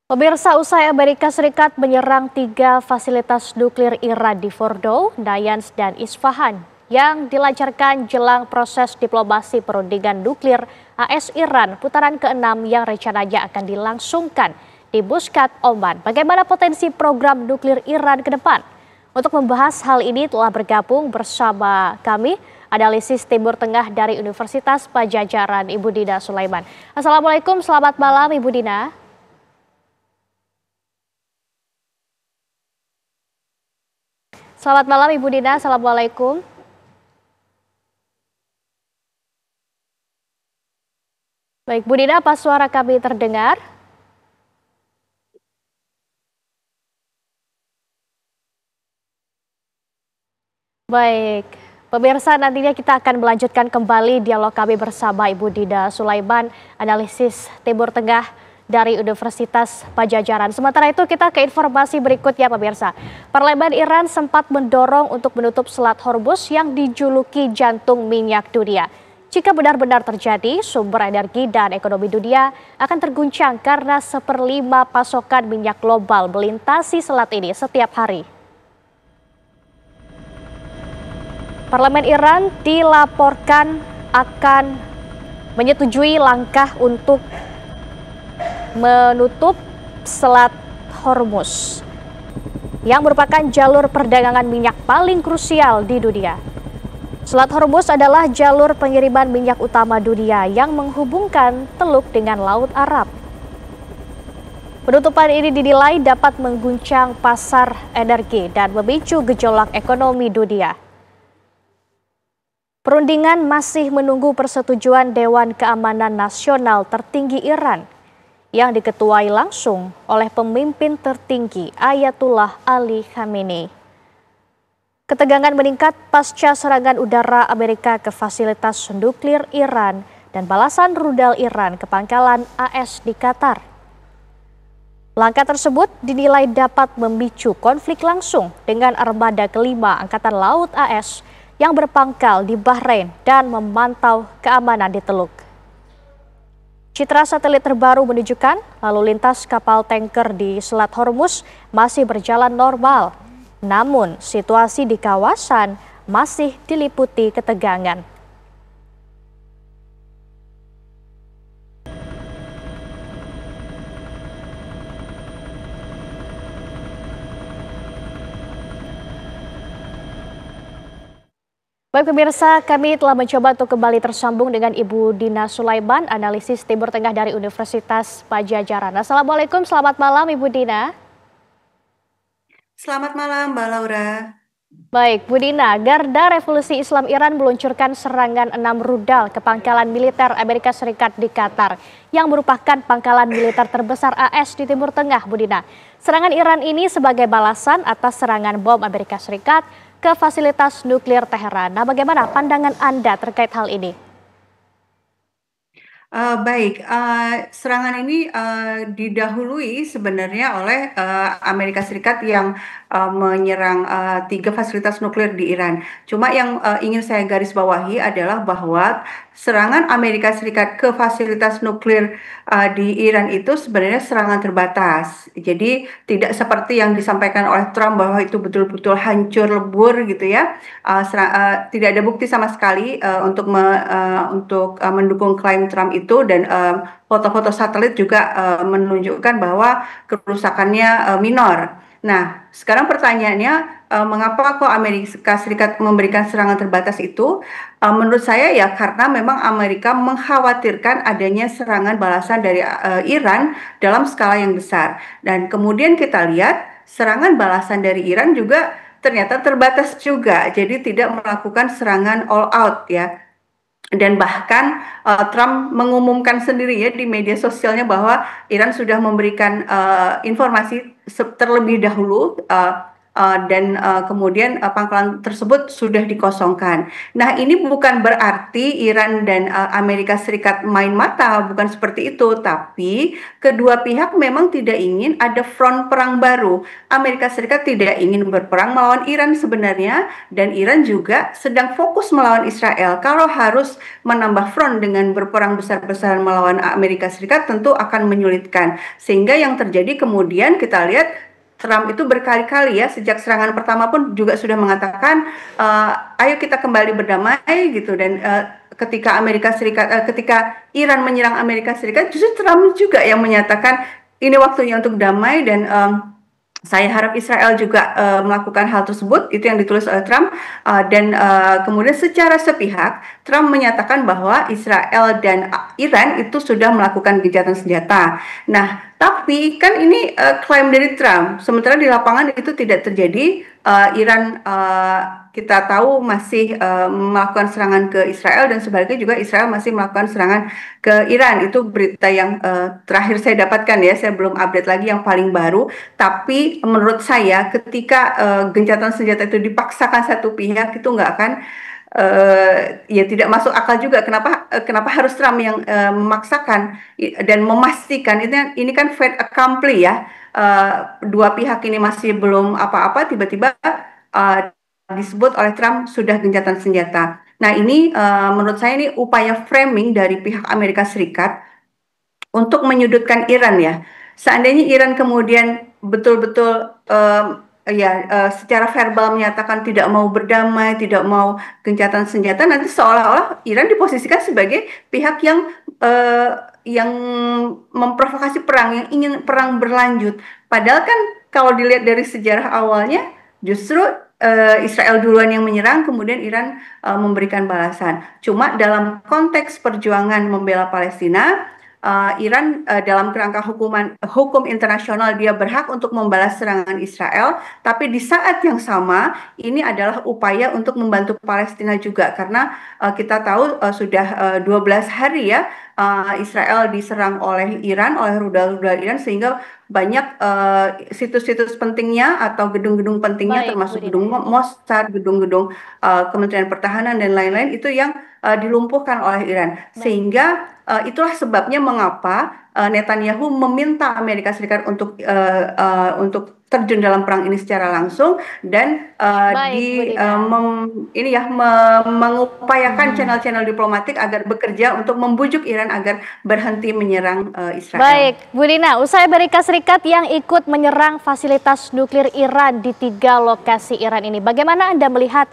Pemirsa, usai Amerika Serikat menyerang 3 fasilitas nuklir Iran di Fordow, Nayans, dan Isfahan yang dilancarkan jelang proses diplomasi perundingan nuklir AS Iran putaran ke-6 yang rencananya akan dilangsungkan di Muscat, Oman. Bagaimana potensi program nuklir Iran ke depan? Untuk membahas hal ini telah bergabung bersama kami analisis Timur Tengah dari Universitas Padjadjaran, Ibu Dina Sulaiman. Assalamualaikum, selamat malam Ibu Dina. Selamat malam Ibu Dina, Assalamualaikum. Baik, Bu Dina, apa suara kami terdengar? Baik, pemirsa, nantinya kita akan melanjutkan kembali dialog kami bersama Ibu Dina Sulaiman, analisis Timur Tengah dari Universitas Padjadjaran. Sementara itu kita ke informasi berikutnya pemirsa. Parlemen Iran sempat mendorong untuk menutup Selat Hormuz yang dijuluki jantung minyak dunia. Jika benar-benar terjadi, sumber energi dan ekonomi dunia akan terguncang karena 1/5 pasokan minyak global melintasi selat ini setiap hari. Parlemen Iran dilaporkan akan menyetujui langkah untuk menutup Selat Hormuz yang merupakan jalur perdagangan minyak paling krusial di dunia. Selat Hormuz adalah jalur pengiriman minyak utama dunia yang menghubungkan Teluk dengan Laut Arab. Penutupan ini dinilai dapat mengguncang pasar energi dan memicu gejolak ekonomi dunia. Perundingan masih menunggu persetujuan Dewan Keamanan Nasional tertinggi Iran yang diketuai langsung oleh pemimpin tertinggi Ayatullah Ali Khamenei. Ketegangan meningkat pasca serangan udara Amerika ke fasilitas nuklir Iran dan balasan rudal Iran ke pangkalan AS di Qatar. Langkah tersebut dinilai dapat memicu konflik langsung dengan armada kelima Angkatan Laut AS yang berpangkal di Bahrain dan memantau keamanan di Teluk. Citra satelit terbaru menunjukkan lalu lintas kapal tanker di Selat Hormuz masih berjalan normal. Namun, situasi di kawasan masih diliputi ketegangan. Baik pemirsa, kami telah mencoba untuk kembali tersambung dengan Ibu Dina Sulaiman, analisis Timur Tengah dari Universitas Padjadjaran. Assalamualaikum, selamat malam Ibu Dina. Selamat malam, Mbak Laura. Baik, Bu Dina, Garda Revolusi Islam Iran meluncurkan serangan 6 rudal ke pangkalan militer Amerika Serikat di Qatar, yang merupakan pangkalan militer terbesar AS di Timur Tengah, Bu Dina. Serangan Iran ini sebagai balasan atas serangan bom Amerika Serikat ke fasilitas nuklir Teheran. Nah, bagaimana pandangan Anda terkait hal ini? Baik, serangan ini didahului sebenarnya oleh Amerika Serikat yang menyerang 3 fasilitas nuklir di Iran. Cuma yang ingin saya garis bawahi adalah bahwa serangan Amerika Serikat ke fasilitas nuklir di Iran itu sebenarnya serangan terbatas. Jadi tidak seperti yang disampaikan oleh Trump bahwa itu betul-betul hancur lebur gitu ya. Tidak ada bukti sama sekali untuk mendukung klaim Trump itu, dan foto-foto satelit juga menunjukkan bahwa kerusakannya minor. Nah, sekarang pertanyaannya, mengapa kok Amerika Serikat memberikan serangan terbatas itu? Menurut saya ya karena memang Amerika mengkhawatirkan adanya serangan balasan dari Iran dalam skala yang besar. Dan kemudian kita lihat serangan balasan dari Iran juga ternyata terbatas juga, jadi tidak melakukan serangan all out ya. Dan bahkan Trump mengumumkan sendiri ya di media sosialnya bahwa Iran sudah memberikan informasi terlebih dahulu dan kemudian pangkalan tersebut sudah dikosongkan. Nah, ini bukan berarti Iran dan Amerika Serikat main mata, bukan seperti itu, tapi kedua pihak memang tidak ingin ada front perang baru. Amerika Serikat tidak ingin berperang melawan Iran sebenarnya, dan Iran juga sedang fokus melawan Israel. Kalau harus menambah front dengan berperang besar-besaran melawan Amerika Serikat tentu akan menyulitkan. Sehingga yang terjadi kemudian kita lihat Trump itu berkali-kali ya sejak serangan pertama pun juga sudah mengatakan ayo kita kembali berdamai gitu, dan ketika Iran menyerang Amerika Serikat justru Trump juga yang menyatakan ini waktunya untuk damai, dan saya harap Israel juga melakukan hal tersebut. Itu yang ditulis oleh Trump, dan kemudian secara sepihak Trump menyatakan bahwa Israel dan Iran itu sudah melakukan gencatan senjata. Nah, tapi kan ini klaim dari Trump, sementara di lapangan itu tidak terjadi. Iran kita tahu masih melakukan serangan ke Israel, dan sebaliknya juga Israel masih melakukan serangan ke Iran. Itu berita yang terakhir saya dapatkan ya, saya belum update lagi yang paling baru. Tapi menurut saya ketika gencatan senjata itu dipaksakan satu pihak itu nggak akan ya tidak masuk akal juga. Kenapa harus Trump yang memaksakan dan memastikan ini kan fait accompli ya. Dua pihak ini masih belum apa-apa, tiba-tiba disebut oleh Trump sudah gencatan senjata. Nah, ini menurut saya ini upaya framing dari pihak Amerika Serikat untuk menyudutkan Iran ya. Seandainya Iran kemudian betul-betul secara verbal menyatakan tidak mau berdamai, tidak mau gencatan senjata, nanti seolah-olah Iran diposisikan sebagai pihak uh, yang memprovokasi perang, yang ingin perang berlanjut. Padahal kan kalau dilihat dari sejarah awalnya, justru Israel duluan yang menyerang, kemudian Iran memberikan balasan. Cuma dalam konteks perjuangan membela Palestina, Iran dalam kerangka hukum internasional dia berhak untuk membalas serangan Israel, tapi di saat yang sama ini adalah upaya untuk membantu Palestina juga, karena kita tahu sudah 12 hari ya Israel diserang oleh Iran, oleh rudal-rudal Iran, sehingga banyak situs-situs pentingnya atau gedung-gedung pentingnya Baik, Bu termasuk Dina. gedung Mossad, gedung-gedung Kementerian Pertahanan dan lain-lain itu yang dilumpuhkan oleh Iran. Baik. Sehingga itulah sebabnya mengapa Netanyahu meminta Amerika Serikat untuk terjun dalam perang ini secara langsung, dan Baik, Bu Dina. mengupayakan channel-channel diplomatik agar bekerja untuk membujuk Iran agar berhenti menyerang Israel. Baik, Bu Dina, usai Amerika Serikat yang ikut menyerang fasilitas nuklir Iran di 3 lokasi Iran ini, bagaimana Anda melihat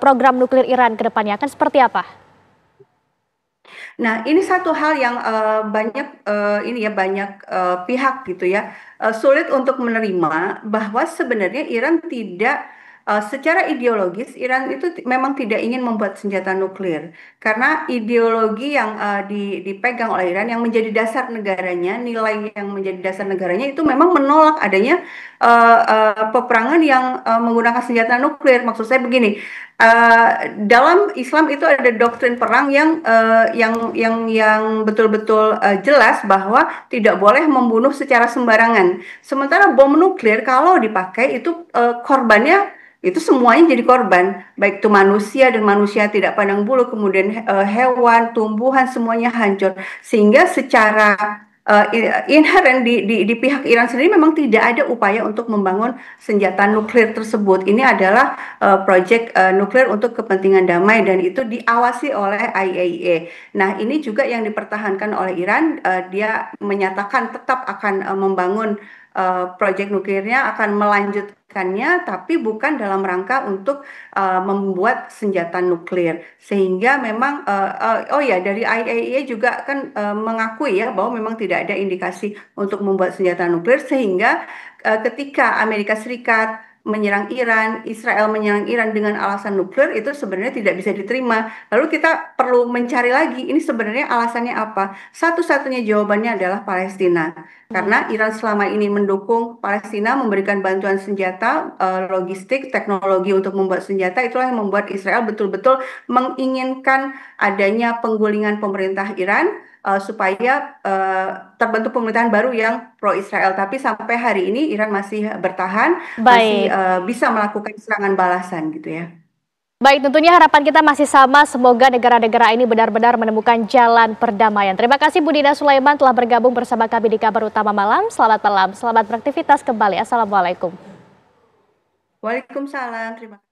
program nuklir Iran ke depannya akan seperti apa? Nah, ini satu hal yang banyak pihak gitu ya sulit untuk menerima bahwa sebenarnya Iran tidak secara ideologis Iran itu memang tidak ingin membuat senjata nuklir, karena ideologi yang dipegang oleh Iran yang menjadi dasar negaranya, nilai yang menjadi dasar negaranya itu memang menolak adanya peperangan yang menggunakan senjata nuklir. Maksud saya begini, dalam Islam itu ada doktrin perang yang betul-betul jelas bahwa tidak boleh membunuh secara sembarangan. Sementara bom nuklir kalau dipakai itu korbannya itu semuanya jadi korban, baik itu manusia dan manusia tidak pandang bulu, kemudian hewan, tumbuhan semuanya hancur. Sehingga secara inherent di pihak Iran sendiri memang tidak ada upaya untuk membangun senjata nuklir tersebut. Ini adalah proyek nuklir untuk kepentingan damai, dan itu diawasi oleh IAEA. Nah, ini juga yang dipertahankan oleh Iran. Dia menyatakan tetap akan membangun proyek nuklirnya, akan melanjutkannya, tapi bukan dalam rangka untuk membuat senjata nuklir. Sehingga memang, oh ya, dari IAEA juga kan mengakui ya bahwa memang tidak ada indikasi untuk membuat senjata nuklir, sehingga ketika Amerika Serikat menyerang Iran, Israel menyerang Iran dengan alasan nuklir itu sebenarnya tidak bisa diterima. Lalu kita perlu mencari lagi, ini sebenarnya alasannya apa? Satu-satunya jawabannya adalah Palestina. Karena Iran selama ini mendukung Palestina, memberikan bantuan senjata, logistik, teknologi untuk membuat senjata, itulah yang membuat Israel betul-betul menginginkan adanya penggulingan pemerintah Iran supaya terbentuk pemerintahan baru yang pro-Israel. Tapi sampai hari ini Iran masih bertahan, masih Baik. bisa melakukan serangan balasan gitu ya. Baik, tentunya harapan kita masih sama. Semoga negara-negara ini benar-benar menemukan jalan perdamaian. Terima kasih Bu Dina Sulaiman telah bergabung bersama kami di Kabar Utama Malam. Selamat malam, selamat beraktivitas kembali. Assalamualaikum. Waalaikumsalam. Terima kasih.